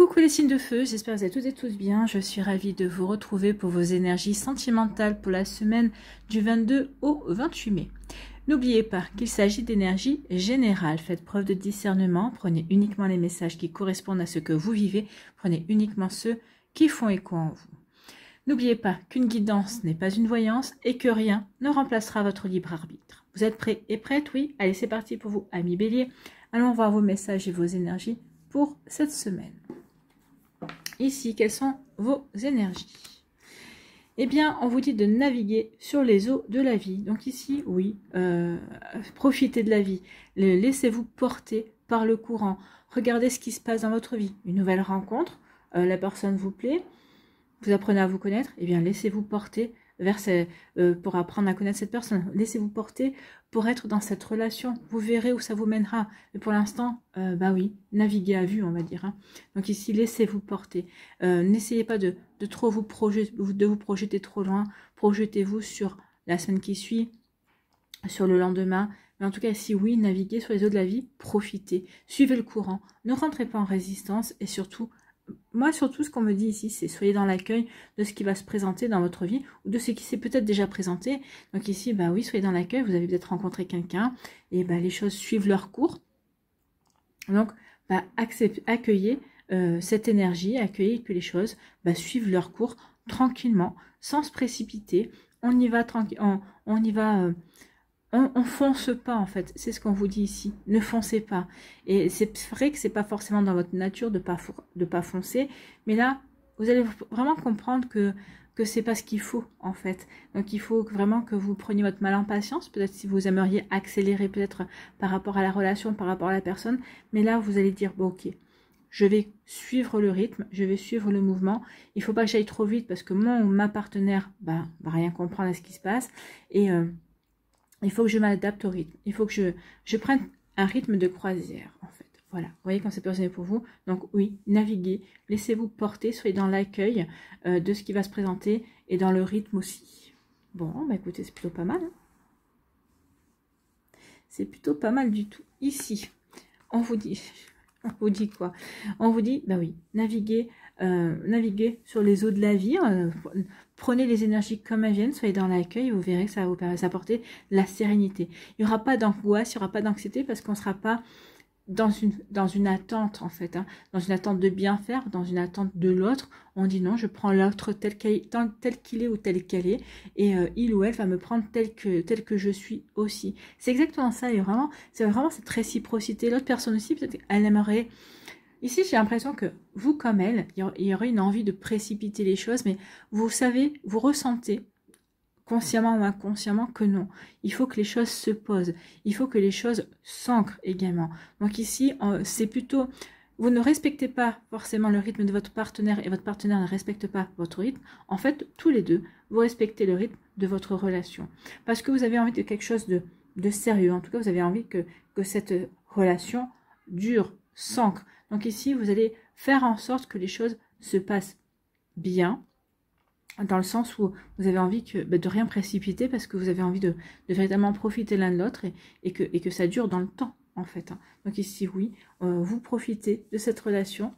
Coucou les signes de feu, j'espère que vous êtes toutes et tous bien. Je suis ravie de vous retrouver pour vos énergies sentimentales pour la semaine du 22 au 28 mai. N'oubliez pas qu'il s'agit d'énergie générale. Faites preuve de discernement, prenez uniquement les messages qui correspondent à ce que vous vivez, prenez uniquement ceux qui font écho en vous. N'oubliez pas qu'une guidance n'est pas une voyance et que rien ne remplacera votre libre arbitre. Vous êtes prêts et prêtes? Oui? Allez, c'est parti pour vous, amis bélier. Allons voir vos messages et vos énergies pour cette semaine. Ici, quelles sont vos énergies? Eh bien, on vous dit de naviguer sur les eaux de la vie. Donc ici, oui, profitez de la vie. Laissez-vous porter par le courant. Regardez ce qui se passe dans votre vie. Une nouvelle rencontre, la personne vous plaît, vous apprenez à vous connaître, eh bien, laissez-vous porter vers pour apprendre à connaître cette personne. Laissez-vous porter pour être dans cette relation. Vous verrez où ça vous mènera. Mais pour l'instant, bah oui, naviguez à vue, on va dire. Hein. Donc ici, laissez-vous porter. N'essayez pas de trop vous projeter trop loin. Projetez-vous sur la semaine qui suit, sur le lendemain. Mais en tout cas, si oui, naviguez sur les eaux de la vie, profitez. Suivez le courant. Ne rentrez pas en résistance et surtout, moi, surtout, ce qu'on me dit ici, c'est soyez dans l'accueil de ce qui va se présenter dans votre vie ou de ce qui s'est peut-être déjà présenté. Donc ici, bah oui, soyez dans l'accueil. Vous avez peut-être rencontré quelqu'un et bah, les choses suivent leur cours. Donc, bah, accueillez cette énergie, accueillez que les choses suivent leur cours tranquillement, sans se précipiter. On y va tranquille, on y va. On fonce pas en fait, c'est ce qu'on vous dit ici, ne foncez pas. Et c'est vrai que c'est pas forcément dans votre nature de pas foncer, mais là, vous allez vraiment comprendre que c'est pas ce qu'il faut en fait. Donc il faut vraiment que vous preniez votre mal en patience, peut-être si vous aimeriez accélérer peut-être par rapport à la relation, par rapport à la personne, mais là vous allez dire, bon ok, je vais suivre le rythme, je vais suivre le mouvement, il faut pas que j'aille trop vite parce que ma partenaire va rien comprendre à ce qui se passe, et il faut que je m'adapte au rythme. Il faut que je prenne un rythme de croisière, en fait. Voilà. Vous voyez quand c'est personné pour vous. Donc oui, naviguez, laissez-vous porter, soyez dans l'accueil de ce qui va se présenter et dans le rythme aussi. Bon, bah écoutez, c'est plutôt pas mal. Hein, c'est plutôt pas mal du tout. Ici, on vous dit quoi? On vous dit, bah oui, naviguez sur les eaux de la vie. Prenez les énergies comme elles viennent, soyez dans l'accueil, vous verrez que ça va vous apporter la sérénité. Il n'y aura pas d'angoisse, il n'y aura pas d'anxiété parce qu'on ne sera pas dans une attente en fait, hein, dans une attente de bien faire, dans une attente de l'autre. On dit non, je prends l'autre tel qu'il est ou tel qu'elle est, et il ou elle va me prendre tel que je suis aussi. C'est exactement ça, et c'est vraiment cette réciprocité. L'autre personne aussi, peut-être elle aimerait. Ici, j'ai l'impression que vous, comme elle, il y aurait une envie de précipiter les choses, mais vous savez, vous ressentez, consciemment ou inconsciemment, que non. Il faut que les choses se posent. Il faut que les choses s'ancrent également. Donc ici, c'est plutôt, vous ne respectez pas forcément le rythme de votre partenaire et votre partenaire ne respecte pas votre rythme. En fait, tous les deux, vous respectez le rythme de votre relation. Parce que vous avez envie de quelque chose de sérieux. En tout cas, vous avez envie que cette relation dure, s'ancre. Donc ici, vous allez faire en sorte que les choses se passent bien, dans le sens où vous avez envie de rien précipiter parce que vous avez envie de véritablement profiter l'un de l'autre et que ça dure dans le temps, en fait. Donc ici, oui, vous profitez de cette relation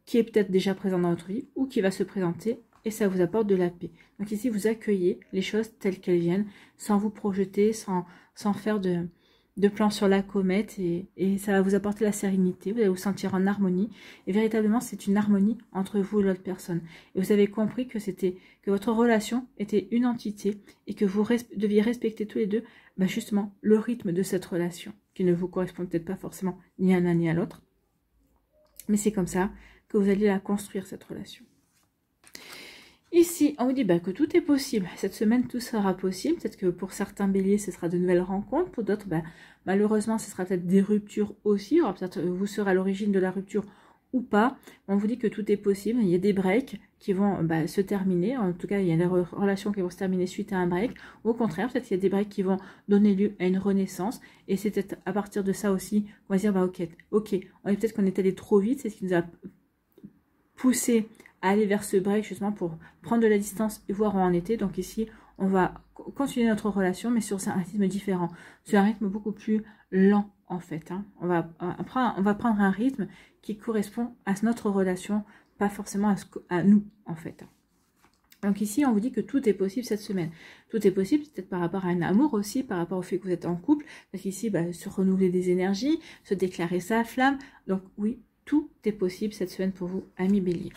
qui est peut-être déjà présente dans votre vie ou qui va se présenter et ça vous apporte de la paix. Donc ici, vous accueillez les choses telles qu'elles viennent, sans vous projeter, sans faire de plans sur la comète, et ça va vous apporter la sérénité, vous allez vous sentir en harmonie, et véritablement c'est une harmonie entre vous et l'autre personne. Et vous avez compris que votre relation était une entité, et que vous deviez respecter tous les deux, justement, le rythme de cette relation, qui ne vous correspond peut-être pas forcément ni à l'un ni à l'autre, mais c'est comme ça que vous allez la construire, cette relation. Ici, on vous dit que tout est possible. Cette semaine, tout sera possible. Peut-être que pour certains béliers, ce sera de nouvelles rencontres. Pour d'autres, malheureusement, ce sera peut-être des ruptures aussi. Alors peut-être vous serez à l'origine de la rupture ou pas. On vous dit que tout est possible. Il y a des breaks qui vont se terminer. En tout cas, il y a des relations qui vont se terminer suite à un break. Ou au contraire, peut-être qu'il y a des breaks qui vont donner lieu à une renaissance. Et c'est peut-être à partir de ça aussi qu'on va se dire, ok, peut-être qu'on est allé trop vite. C'est ce qui nous a poussé à aller vers ce break justement pour prendre de la distance et voir où on était. Donc ici, on va continuer notre relation, mais sur un rythme différent, sur un rythme beaucoup plus lent en fait. Hein. On va prendre un rythme qui correspond à notre relation, pas forcément à nous, en fait. Donc ici, on vous dit que tout est possible cette semaine. Tout est possible, peut-être par rapport à un amour aussi, par rapport au fait que vous êtes en couple. Parce qu'ici, se renouveler des énergies, se déclarer sa flamme. Donc oui, tout est possible cette semaine pour vous, amis bélier.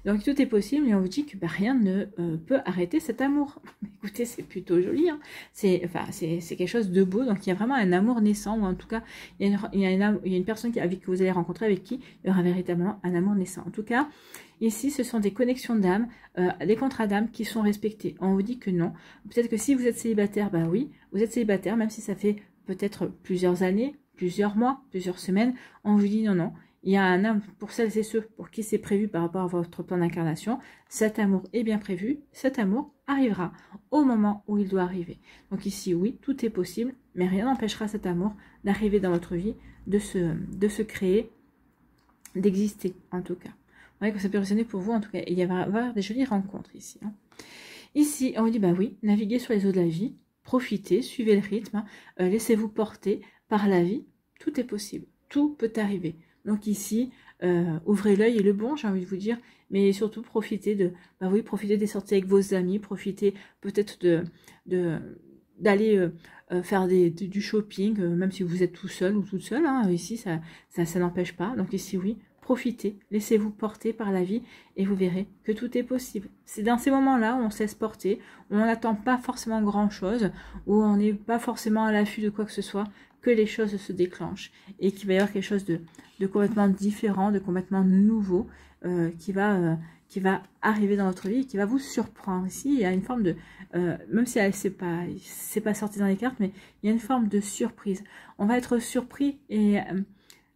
Donc tout est possible et on vous dit que rien ne peut arrêter cet amour. Écoutez, c'est plutôt joli. Hein. C'est quelque chose de beau. Donc il y a vraiment un amour naissant, ou en tout cas, il y a une personne que vous allez rencontrer, avec qui il y aura véritablement un amour naissant. En tout cas, ici, ce sont des connexions d'âme, des contrats d'âme qui sont respectés. On vous dit que non. Peut-être que si vous êtes célibataire, oui, vous êtes célibataire, même si ça fait peut-être plusieurs années, plusieurs mois, plusieurs semaines, on vous dit non, non. Il y a un amour pour celles et ceux pour qui c'est prévu par rapport à votre plan d'incarnation. Cet amour est bien prévu. Cet amour arrivera au moment où il doit arriver. Donc ici, oui, tout est possible, mais rien n'empêchera cet amour d'arriver dans votre vie, de se créer, d'exister en tout cas. Vous voyez que ça peut résonner pour vous en tout cas. Il y avoir des jolies rencontres ici. Hein. Ici, on vous dit, oui, naviguez sur les eaux de la vie, profitez, suivez le rythme, laissez-vous porter par la vie. Tout est possible. Tout peut arriver. Donc ici, ouvrez l'œil et le bon, j'ai envie de vous dire, mais surtout profitez profitez des sorties avec vos amis, profitez peut-être d'aller faire du shopping, même si vous êtes tout seul ou toute seule, hein, ici ça n'empêche pas. Donc ici oui, profitez, laissez-vous porter par la vie et vous verrez que tout est possible. C'est dans ces moments-là où on se laisse porter, où on n'attend pas forcément grand-chose, où on n'est pas forcément à l'affût de quoi que ce soit, que les choses se déclenchent et qu'il va y avoir quelque chose de complètement différent, de complètement nouveau qui va arriver dans votre vie et qui va vous surprendre. Ici, il y a une forme de, même si c'est pas sorti dans les cartes, mais il y a une forme de surprise. On va être surpris et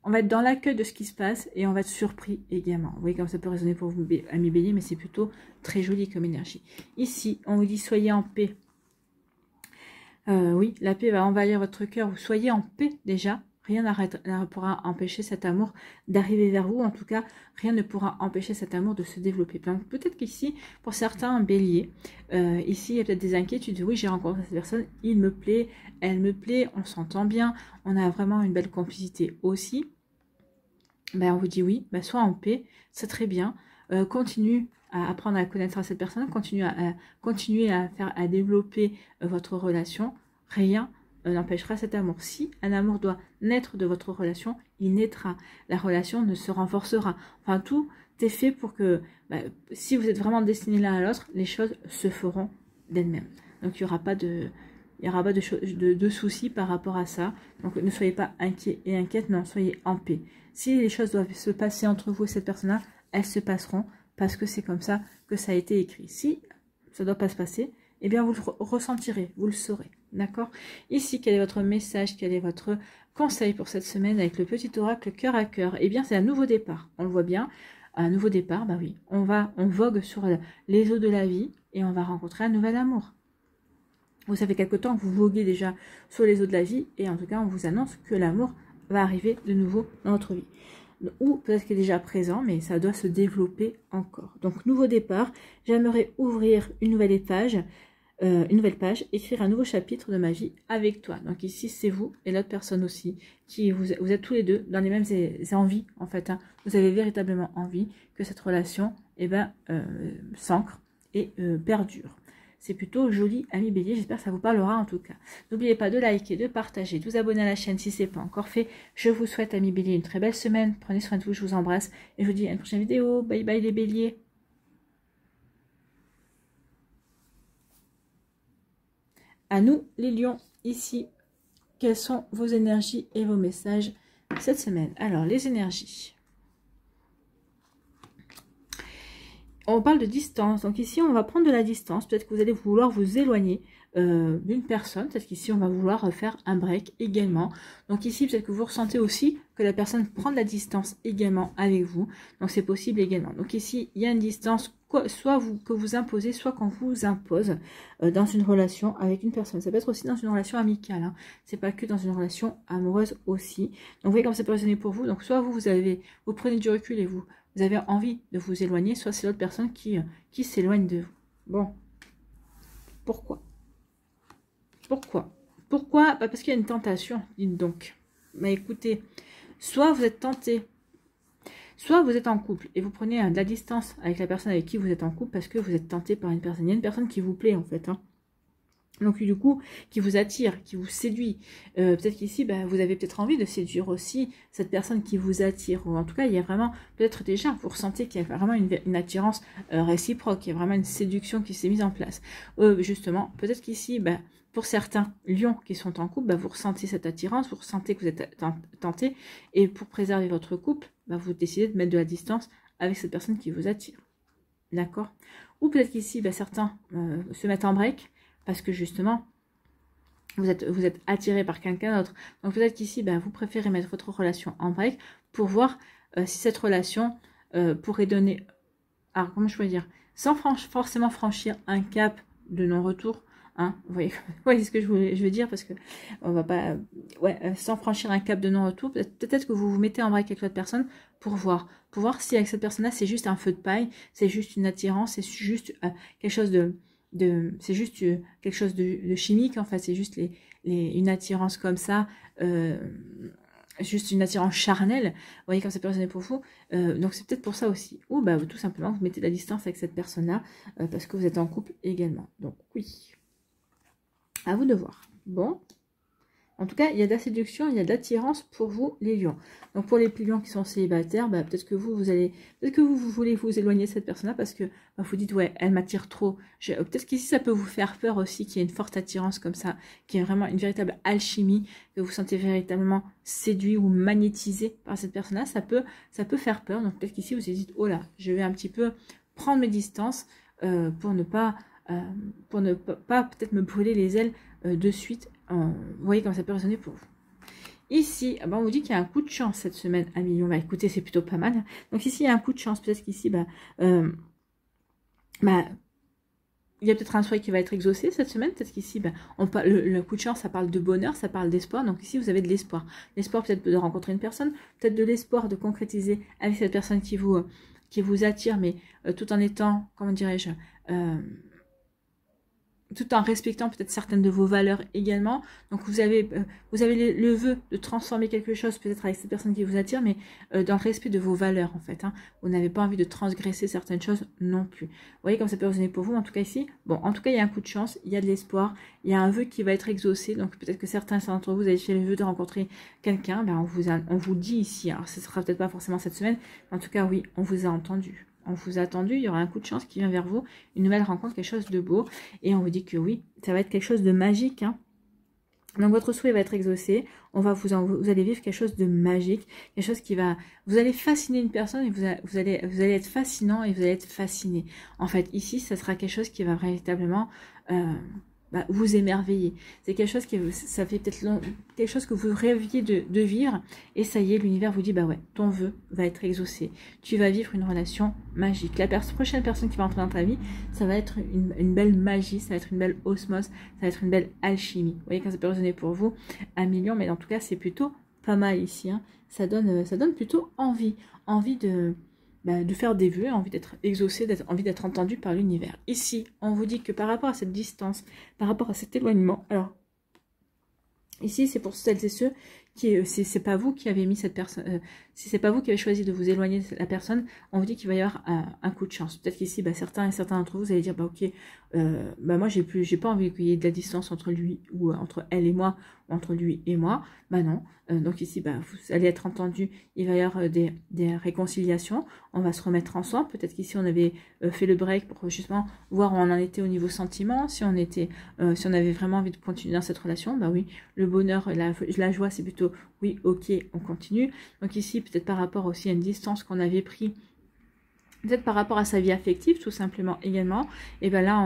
on va être dans l'accueil de ce qui se passe et on va être surpris également. Vous voyez comme ça peut résonner pour vous, amis bélier, mais c'est plutôt très joli comme énergie. Ici, on vous dit soyez en paix. Oui, la paix va envahir votre cœur. Vous soyez en paix déjà. Rien ne pourra empêcher cet amour d'arriver vers vous. En tout cas, rien ne pourra empêcher cet amour de se développer. Donc peut-être qu'ici, pour certains béliers, ici, il y a peut-être des inquiétudes. Oui, j'ai rencontré cette personne, il me plaît, elle me plaît, on s'entend bien, on a vraiment une belle complicité aussi. On vous dit oui, sois en paix, c'est très bien. Continue à apprendre à connaître cette personne, continuez à développer votre relation. Rien n'empêchera cet amour. Si un amour doit naître de votre relation, il naîtra. La relation ne se renforcera. Enfin, tout est fait pour que, si vous êtes vraiment destinés l'un à l'autre, les choses se feront d'elles-mêmes. Donc, il n'y aura pas de soucis par rapport à ça. Donc, ne soyez pas inquiets et inquiètes, non, soyez en paix. Si les choses doivent se passer entre vous et cette personne-là, elles se passeront parce que c'est comme ça que ça a été écrit. Si ça ne doit pas se passer, eh bien, vous le ressentirez, vous le saurez. D'accord? Ici, quel est votre message? Quel est votre conseil pour cette semaine avec le petit oracle cœur à cœur? Eh bien, c'est un nouveau départ. On le voit bien. Un nouveau départ, oui. On vogue sur les eaux de la vie et on va rencontrer un nouvel amour. Vous savez quelque temps que vous voguez déjà sur les eaux de la vie et en tout cas, on vous annonce que l'amour va arriver de nouveau dans votre vie. Ou peut-être qu'il est déjà présent, mais ça doit se développer encore. Donc, nouveau départ. J'aimerais ouvrir une nouvelle page, écrire un nouveau chapitre de ma vie avec toi. Donc ici, c'est vous et l'autre personne aussi, vous êtes tous les deux dans les mêmes envies, en fait. Hein. Vous avez véritablement envie que cette relation, s'ancre et perdure. C'est plutôt joli, amis bélier. J'espère que ça vous parlera en tout cas. N'oubliez pas de liker, de partager, de vous abonner à la chaîne si ce n'est pas encore fait. Je vous souhaite, amis bélier, une très belle semaine. Prenez soin de vous, je vous embrasse. Et je vous dis à une prochaine vidéo. Bye bye les béliers. À nous, les lions, ici. Quelles sont vos énergies et vos messages cette semaine? Alors, les énergies. On parle de distance, donc ici on va prendre de la distance, peut-être que vous allez vouloir vous éloigner d'une personne, peut-être qu'ici on va vouloir faire un break également, donc ici peut-être que vous ressentez aussi que la personne prend de la distance également avec vous, donc c'est possible également. Donc ici il y a une distance, soit que vous imposez, soit qu'on vous impose dans une relation avec une personne. Ça peut être aussi dans une relation amicale, hein. C'est pas que dans une relation amoureuse aussi. Donc vous voyez comme ça peut résonner pour vous, donc soit vous prenez du recul et vous avez envie de vous éloigner, soit c'est l'autre personne qui s'éloigne de vous. Bon, pourquoi? Pourquoi? Parce qu'il y a une tentation, dites donc. bah écoutez, soit vous êtes tenté, soit vous êtes en couple et vous prenez de la distance avec la personne avec qui vous êtes en couple parce que vous êtes tenté par une personne. Il y a une personne qui vous plaît en fait, hein. Donc du coup, qui vous attire, qui vous séduit. Peut-être qu'ici, bah, vous avez peut-être envie de séduire aussi cette personne qui vous attire. Ou en tout cas, il y a vraiment, peut-être déjà, vous ressentez qu'il y a vraiment une attirance réciproque, il y a vraiment une séduction qui s'est mise en place. Justement, peut-être qu'ici, bah, pour certains lions qui sont en couple, bah, vous ressentez cette attirance, vous ressentez que vous êtes tenté. Et pour préserver votre couple, bah, vous décidez de mettre de la distance avec cette personne qui vous attire. D'accord? Ou peut-être qu'ici, bah, certains se mettent en break, parce que justement, vous êtes attiré par quelqu'un d'autre. Donc peut-être qu'ici, ben, vous préférez mettre votre relation en break pour voir si cette relation pourrait donner, alors comment je peux dire, sans forcément franchir un cap de non-retour. Hein, vous voyez ce que je veux dire, parce que on va pas, sans franchir un cap de non-retour, peut-être que vous vous mettez en break avec l'autre personne pour voir si avec cette personne-là, c'est juste un feu de paille, c'est juste une attirance, c'est juste quelque chose c'est juste quelque chose de chimique, en fait, c'est juste une attirance comme ça, juste une attirance charnelle, vous voyez, comme cette personne est pour vous, donc c'est peut-être pour ça aussi, ou bah, tout simplement, vous mettez de la distance avec cette personne-là, parce que vous êtes en couple également, donc oui, à vous de voir. Bon, en tout cas, il y a de la séduction, il y a de l'attirance pour vous, les lions. Donc, pour les lions qui sont célibataires, bah, peut-être que vous voulez vous éloigner de cette personne-là parce que bah, vous dites, ouais, elle m'attire trop. Peut-être qu'ici, ça peut vous faire peur aussi qu'il y ait une forte attirance comme ça, qu'il y ait vraiment une véritable alchimie, que vous sentez véritablement séduit ou magnétisé par cette personne-là. Ça peut faire peur. Donc, peut-être qu'ici, vous vous dites, oh là, je vais un petit peu prendre mes distances pour ne pas peut-être me brûler les ailes de suite. Vous voyez comment ça peut résonner pour vous. Ici, on vous dit qu'il y a un coup de chance cette semaine à Million. Bah écoutez, c'est plutôt pas mal. Donc ici, il y a un coup de chance. Peut-être qu'ici, il y a peut-être un souhait qui va être exaucé cette semaine. Peut-être qu'ici, le coup de chance, ça parle de bonheur, ça parle d'espoir. Donc ici, vous avez de l'espoir. L'espoir peut-être de rencontrer une personne, peut-être de l'espoir de concrétiser avec cette personne qui vous attire, mais tout en étant, comment dirais-je, tout en respectant peut-être certaines de vos valeurs également. Donc vous avez le vœu de transformer quelque chose peut-être avec cette personne qui vous attire, mais dans le respect de vos valeurs en fait. Hein. Vous n'avez pas envie de transgresser certaines choses non plus. Vous voyez comme ça peut résonner pour vous, en tout cas ici. Bon, en tout cas il y a un coup de chance, il y a de l'espoir, il y a un vœu qui va être exaucé. Donc peut-être que certains d'entre vous avez fait le vœu de rencontrer quelqu'un. Ben, on vous dit ici, alors ce sera peut-être pas forcément cette semaine, mais en tout cas oui, on vous a entendu. On vous a attendu, il y aura un coup de chance qui vient vers vous, une nouvelle rencontre, quelque chose de beau. Et on vous dit que oui, ça va être quelque chose de magique. Hein. Donc votre souhait va être exaucé. Vous allez vivre quelque chose de magique, quelque chose qui va... Vous allez fasciner une personne et vous allez être fascinant et vous allez être fasciné. En fait, ici, ça sera quelque chose qui va véritablement... vous émerveiller. C'est quelque chose ça fait peut-être quelque chose que vous rêviez de vivre et ça y est, l'univers vous dit bah ouais, ton vœu va être exaucé. Tu vas vivre une relation magique. La prochaine personne qui va entrer dans ta vie, ça va être une belle magie, ça va être une belle osmose, ça va être une belle alchimie. Vous voyez quand ça peut résonner pour vous, 1 million, mais en tout cas c'est plutôt pas mal ici. Hein. Ça donne plutôt envie de faire des vœux, envie d'être exaucé, envie d'être entendu par l'univers. Ici, on vous dit que par rapport à cette distance, par rapport à cet éloignement, alors, ici, c'est pour celles et ceux qui, c'est pas vous qui avez mis cette personne, si c'est pas vous qui avez choisi de vous éloigner de la personne, on vous dit qu'il va y avoir un coup de chance. Peut-être qu'ici, certains d'entre vous, vous allez dire, ok, moi, j'ai pas envie qu'il y ait de la distance entre lui ou entre elle et moi, ou entre lui et moi. Non. Donc ici, vous allez être entendu, il va y avoir des réconciliations, on va se remettre ensemble. Peut-être qu'ici, on avait fait le break pour justement voir où on en était au niveau sentiment, si on avait vraiment envie de continuer dans cette relation, oui, le bonheur, la joie, c'est plutôt oui, ok, on continue. Donc ici, peut-être par rapport aussi à une distance qu'on avait pris, peut-être par rapport à sa vie affective, tout simplement également, et là,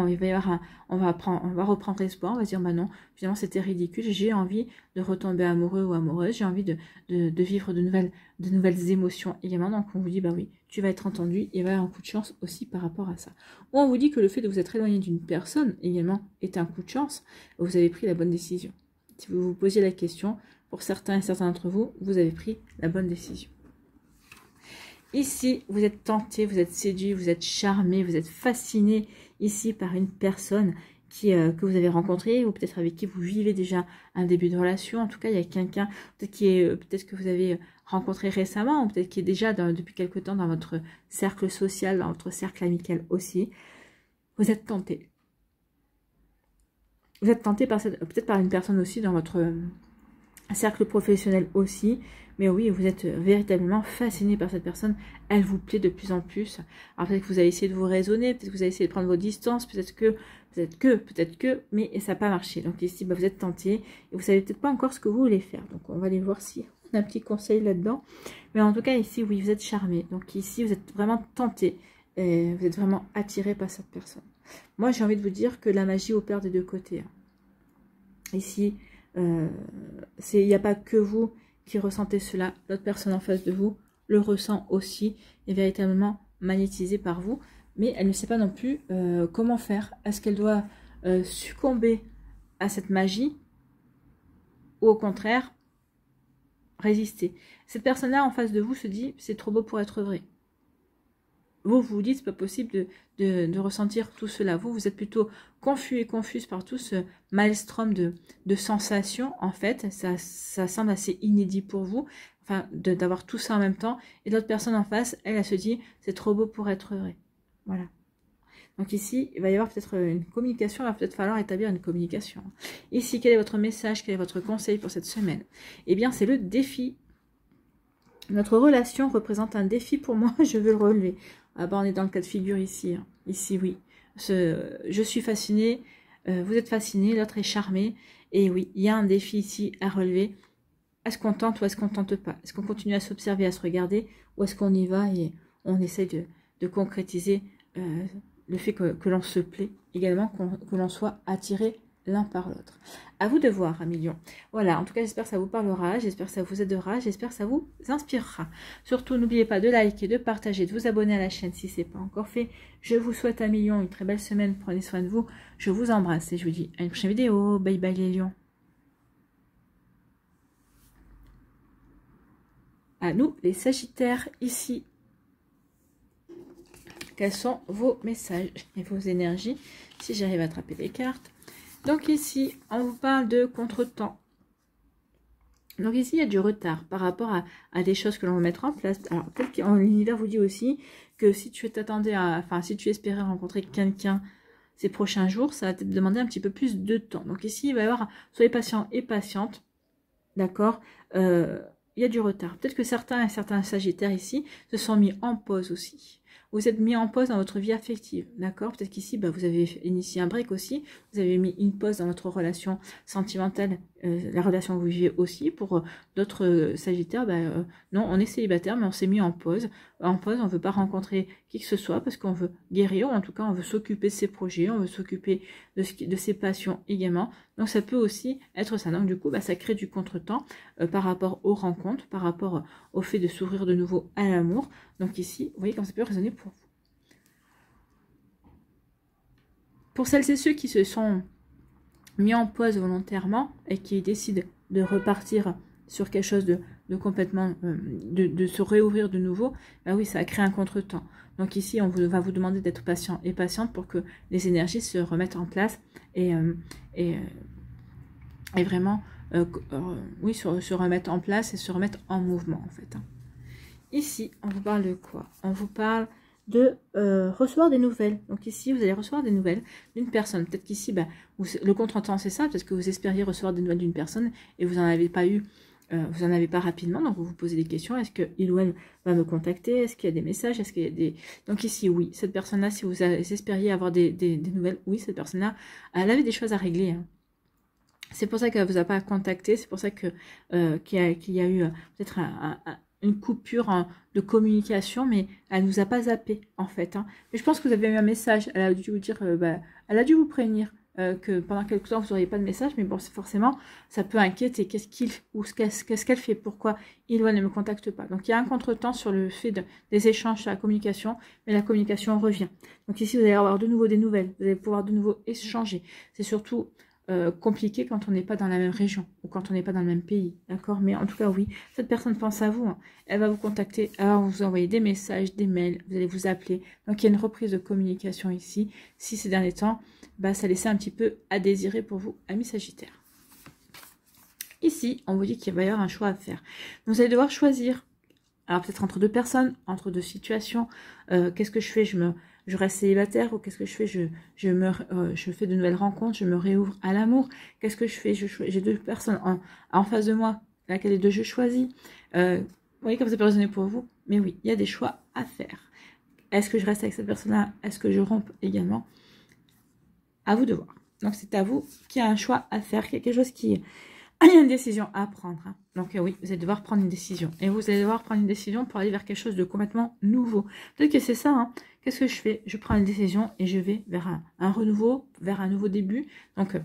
on va reprendre espoir, on va se dire, non, finalement, c'était ridicule, j'ai envie de retomber amoureux ou amoureuse, j'ai envie de vivre de nouvelles émotions également, donc on vous dit, oui, tu vas être entendu, il va y avoir un coup de chance aussi par rapport à ça. Ou on vous dit que le fait de vous être éloigné d'une personne, également, est un coup de chance, vous avez pris la bonne décision. Si vous vous posiez la question, pour certains et certains d'entre vous, vous avez pris la bonne décision. Ici, vous êtes tenté, vous êtes séduit, vous êtes charmé, vous êtes fasciné ici par une personne que vous avez rencontré, ou peut-être avec qui vous vivez déjà un début de relation. En tout cas, il y a quelqu'un peut-être que vous avez rencontré récemment, ou peut-être qui est déjà depuis quelque temps dans votre cercle social, dans votre cercle amical aussi. Vous êtes tenté. Vous êtes tenté peut-être par une personne aussi dans votre cercle professionnel aussi. Mais oui, vous êtes véritablement fasciné par cette personne. Elle vous plaît de plus en plus. Alors peut-être que vous avez essayé de vous raisonner, peut-être que vous avez essayé de prendre vos distances, peut-être que, mais ça n'a pas marché. Donc ici, vous êtes tenté et vous savez peut-être pas encore ce que vous voulez faire. Donc on va aller voir si on a un petit conseil là-dedans. Mais en tout cas, ici, oui, vous êtes charmé. Donc ici, vous êtes vraiment tenté. Et vous êtes vraiment attiré par cette personne. Moi, j'ai envie de vous dire que la magie opère des deux côtés. Ici, il n'y a pas que vous qui ressentez cela, l'autre personne en face de vous le ressent aussi, est véritablement magnétisée par vous, mais elle ne sait pas non plus comment faire. Est-ce qu'elle doit succomber à cette magie ou au contraire résister? Cette personne-là en face de vous se dit c'est trop beau pour être vrai. Vous vous dites c'est pas possible de ressentir tout cela. Vous êtes plutôt confus et confuse par tout ce maelstrom de sensations. En fait, ça semble assez inédit pour vous, enfin d'avoir tout ça en même temps. Et l'autre personne en face, elle se dit c'est trop beau pour être vrai. Voilà. Donc ici, il va y avoir peut-être une communication, il va peut-être falloir établir une communication. Ici, quel est votre message, quel est votre conseil pour cette semaine? Eh bien, c'est le défi. Notre relation représente un défi pour moi, je veux le relever. Ah ben, on est dans le cas de figure ici. Hein. Ici, oui. Je suis fascinée, vous êtes fasciné, l'autre est charmé. Et oui, il y a un défi ici à relever. Est-ce qu'on tente ou est-ce qu'on ne tente pas? Est-ce qu'on continue à s'observer, à se regarder? Ou est-ce qu'on y va et on essaie de concrétiser le fait que l'on se plaît, également que l'on soit attiré l'un par l'autre. À vous de voir, amis lions. Voilà, en tout cas, j'espère que ça vous parlera, j'espère que ça vous aidera, j'espère que ça vous inspirera. Surtout, n'oubliez pas de liker, de partager, de vous abonner à la chaîne si ce n'est pas encore fait. Je vous souhaite, amis lions, une très belle semaine. Prenez soin de vous. Je vous embrasse et je vous dis à une prochaine vidéo. Bye bye les lions. À nous, les sagittaires, ici. Quels sont vos messages et vos énergies? Si j'arrive à attraper les cartes. Donc ici, on vous parle de contretemps. Donc ici, il y a du retard par rapport à des choses que l'on va mettre en place. Alors, peut-être que l'univers vous dit aussi que si tu t'attendais si tu espérais rencontrer quelqu'un ces prochains jours, ça va te demander un petit peu plus de temps. Donc ici, il va y avoir, soyez patient et patiente, d'accord. Il y a du retard. Peut-être que certains sagittaires ici se sont mis en pause aussi. Vous êtes mis en pause dans votre vie affective, d'accord? Peut-être qu'ici, vous avez initié un break aussi. Vous avez mis une pause dans votre relation sentimentale, la relation que vous vivez aussi. Pour d'autres sagittaires, non, on est célibataire, mais on s'est mis en pause. En pause, on ne veut pas rencontrer qui que ce soit parce qu'on veut guérir, ou en tout cas, on veut s'occuper de ses projets, on veut s'occuper de ses passions également. Donc, ça peut aussi être ça. Donc, du coup, ça crée du contretemps par rapport aux rencontres, par rapport au fait de s'ouvrir de nouveau à l'amour. Donc ici, vous voyez comme ça peut résonner pour vous. Pour celles et ceux qui se sont mis en pause volontairement et qui décident de repartir sur quelque chose de complètement, de se réouvrir de nouveau, oui, ça a créé un contretemps. Donc ici, on va vous demander d'être patient et patiente pour que les énergies se remettent en place et vraiment, oui, se remettre en place et se remettre en mouvement en fait. Ici, on vous parle de quoi? On vous parle de recevoir des nouvelles. Donc ici, vous allez recevoir des nouvelles d'une personne. Peut-être qu'ici, le contretemps, c'est ça, parce que vous espériez recevoir des nouvelles d'une personne et vous n'en avez pas eu, vous n'en avez pas rapidement. Donc vous vous posez des questions. Est-ce que il ou elle va me contacter? Est-ce qu'il y a des messages? Est-ce qu'il y a des... Donc ici, oui, cette personne-là, si vous espériez avoir des nouvelles, oui, cette personne-là, elle avait des choses à régler. Hein. C'est pour ça qu'elle ne vous a pas contacté. C'est pour ça que qu'il y a eu peut-être une coupure de communication, mais elle ne nous a pas zappé en fait. Hein. Mais je pense que vous avez eu un message, elle a dû vous dire, elle a dû vous prévenir que pendant quelque temps vous n'auriez pas de message, mais bon, forcément, ça peut inquiéter. Qu'est-ce qu'elle fait? Pourquoi il ou elle ne me contacte pas? Donc il y a un contretemps sur le fait des échanges sur la communication, mais la communication revient. Donc ici, vous allez avoir de nouveau des nouvelles, vous allez pouvoir de nouveau échanger. C'est surtout compliqué quand on n'est pas dans la même région ou quand on n'est pas dans le même pays, d'accord? Mais en tout cas, oui, cette personne pense à vous, hein. Elle va vous contacter, elle va vous envoyer des messages, des mails, vous allez vous appeler. Donc, il y a une reprise de communication ici. Si ces derniers temps, bah, ça laissait un petit peu à désirer pour vous, amis Sagittaires. Ici, on vous dit qu'il va y avoir un choix à faire. Vous allez devoir choisir. Alors, peut-être entre deux personnes, entre deux situations. Qu'est-ce que je fais? Je reste célibataire ou qu'est-ce que je fais? Je fais de nouvelles rencontres, je me réouvre à l'amour. Qu'est-ce que je fais? J'ai deux personnes en face de moi, laquelle des deux je choisis. Vous voyez comme ça peut résonner pour vous? Mais oui, il y a des choix à faire. Est-ce que je reste avec cette personne-là? Est-ce que je rompe également? À vous de voir. Donc c'est à vous qui a un choix à faire, quelque chose qui... Il y a une décision à prendre. Hein. Donc oui, vous allez devoir prendre une décision. Et vous allez devoir prendre une décision pour aller vers quelque chose de complètement nouveau. Peut-être que c'est ça. Hein. Qu'est-ce que je fais? Je prends une décision et je vais vers un renouveau, vers un nouveau début. Donc,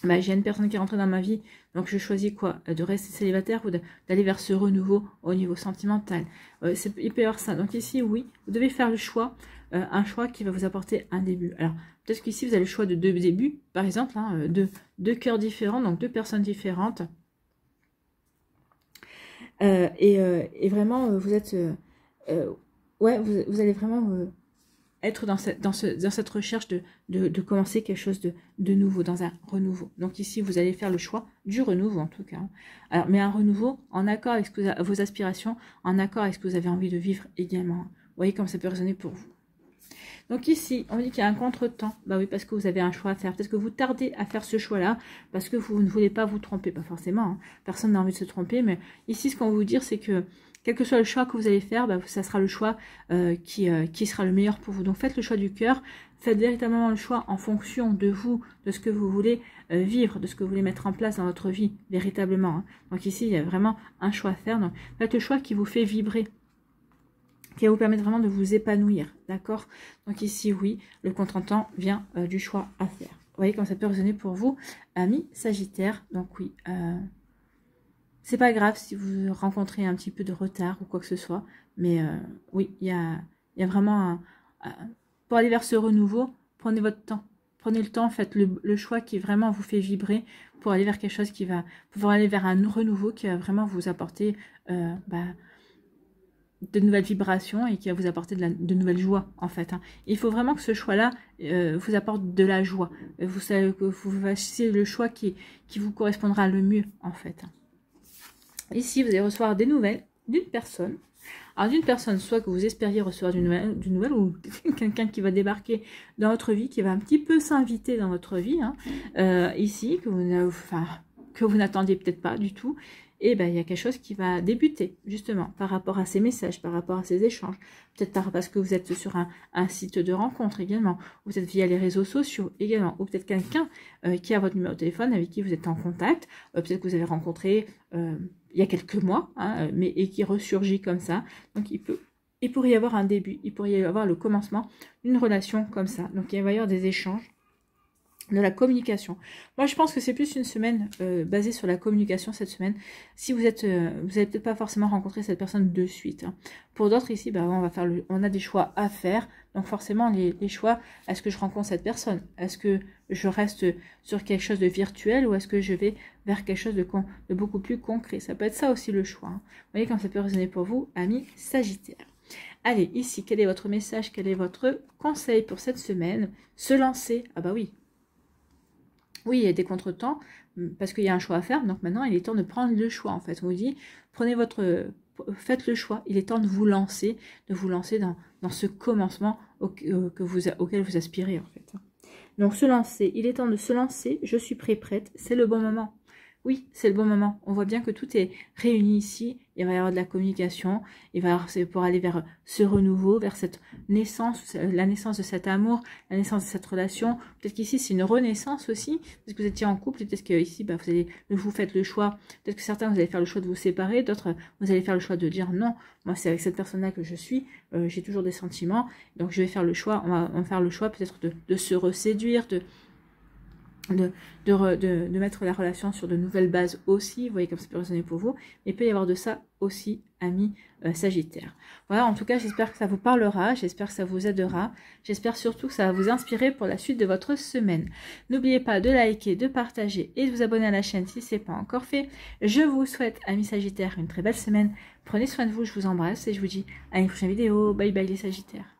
bah, j'ai une personne qui est rentrée dans ma vie. Donc, je choisis quoi? De rester célibataire ou d'aller vers ce renouveau au niveau sentimental. Il peut y avoir ça. Donc ici, oui, vous devez faire le choix. Un choix qui va vous apporter un début. Alors, peut-être qu'ici, vous avez le choix de deux débuts, par exemple, hein, deux cœurs différents, donc deux personnes différentes. Et vraiment, vous êtes... ouais, vous allez vraiment être dans cette recherche de commencer quelque chose de nouveau, dans un renouveau. Donc ici, vous allez faire le choix du renouveau, en tout cas. Alors, mais un renouveau en accord avec vos aspirations, en accord avec ce que vous avez envie de vivre également. Vous voyez comme ça peut résonner pour vous. Donc ici, on dit qu'il y a un contretemps. Bah oui, parce que vous avez un choix à faire. Peut-être que vous tardez à faire ce choix-là, parce que vous ne voulez pas vous tromper. Pas forcément, hein. Personne n'a envie de se tromper, mais ici, ce qu'on va vous dire, c'est que quel que soit le choix que vous allez faire, bah, ça sera le choix qui sera le meilleur pour vous. Donc faites le choix du cœur. Faites véritablement le choix en fonction de vous, de ce que vous voulez vivre, de ce que vous voulez mettre en place dans votre vie, véritablement. Hein. Donc ici, il y a vraiment un choix à faire. Donc faites le choix qui vous fait vibrer, qui va vous permettre vraiment de vous épanouir, d'accord? Donc ici, oui, le contretemps vient du choix à faire. Vous voyez comme ça peut résonner pour vous, amis Sagittaires. Donc oui, c'est pas grave si vous rencontrez un petit peu de retard ou quoi que ce soit, mais oui, il y a vraiment pour aller vers ce renouveau, prenez votre temps. Prenez le temps, faites le choix qui vraiment vous fait vibrer pour aller vers quelque chose qui va... Pour aller vers un renouveau qui va vraiment vous apporter... de nouvelles vibrations et qui va vous apporter de nouvelles joies en fait. Hein. Il faut vraiment que ce choix-là vous apporte de la joie. Vous savez que vous fassiez le choix qui vous correspondra le mieux en fait. Ici, vous allez recevoir des nouvelles d'une personne. Alors d'une personne, soit que vous espériez recevoir d'une nouvelle ou quelqu'un qui va débarquer dans votre vie, qui va un petit peu s'inviter dans votre vie. Hein. Ici, que vous n'attendiez peut-être pas du tout. Et ben, il y a quelque chose qui va débuter, justement, par rapport à ces messages, par rapport à ces échanges. Peut-être parce que vous êtes sur un site de rencontre également, ou peut-être via les réseaux sociaux également, ou peut-être quelqu'un qui a votre numéro de téléphone, avec qui vous êtes en contact, peut-être que vous avez rencontré il y a quelques mois, hein, et qui ressurgit comme ça. Donc, il pourrait y avoir un début, il pourrait y avoir le commencement d'une relation comme ça. Donc, il va y avoir des échanges. De la communication. Moi, je pense que c'est plus une semaine basée sur la communication cette semaine. Si vous n'allez peut-être pas forcément rencontrer cette personne de suite. Hein. Pour d'autres ici, bah, on a des choix à faire. Donc forcément, les choix, est-ce que je rencontre cette personne? Est-ce que je reste sur quelque chose de virtuel ou est-ce que je vais vers quelque chose de beaucoup plus concret? Ça peut être ça aussi le choix. Hein. Vous voyez quand ça peut résonner pour vous, amis Sagittaires. Allez, ici, quel est votre message? Quel est votre conseil pour cette semaine? Se lancer. Ah bah oui. Oui, il y a des contretemps, parce qu'il y a un choix à faire, donc maintenant il est temps de prendre le choix en fait. On vous dit, faites le choix, il est temps de vous lancer dans ce commencement auquel vous aspirez en fait. Donc se lancer, il est temps de se lancer, je suis prête, c'est le bon moment. Oui, c'est le bon moment. On voit bien que tout est réuni ici. Il va y avoir de la communication. C'est pour aller vers ce renouveau, vers cette naissance, la naissance de cet amour, la naissance de cette relation. Peut-être qu'ici, c'est une renaissance aussi. Parce que vous étiez en couple. Peut-être qu'ici, bah, vous faites le choix. Peut-être que certains, vous allez faire le choix de vous séparer. D'autres, vous allez faire le choix de dire non. Moi, c'est avec cette personne-là que je suis. J'ai toujours des sentiments. Donc, je vais faire le choix. On va faire le choix peut-être de se reséduire, de mettre la relation sur de nouvelles bases aussi, vous voyez comme ça peut résonner pour vous, mais il peut y avoir de ça aussi, amis Sagittaire. Voilà, en tout cas, j'espère que ça vous parlera, j'espère que ça vous aidera, j'espère surtout que ça va vous inspirer pour la suite de votre semaine. N'oubliez pas de liker, de partager et de vous abonner à la chaîne si ce n'est pas encore fait. Je vous souhaite, amis Sagittaires, une très belle semaine. Prenez soin de vous, je vous embrasse et je vous dis à une prochaine vidéo. Bye bye les Sagittaires.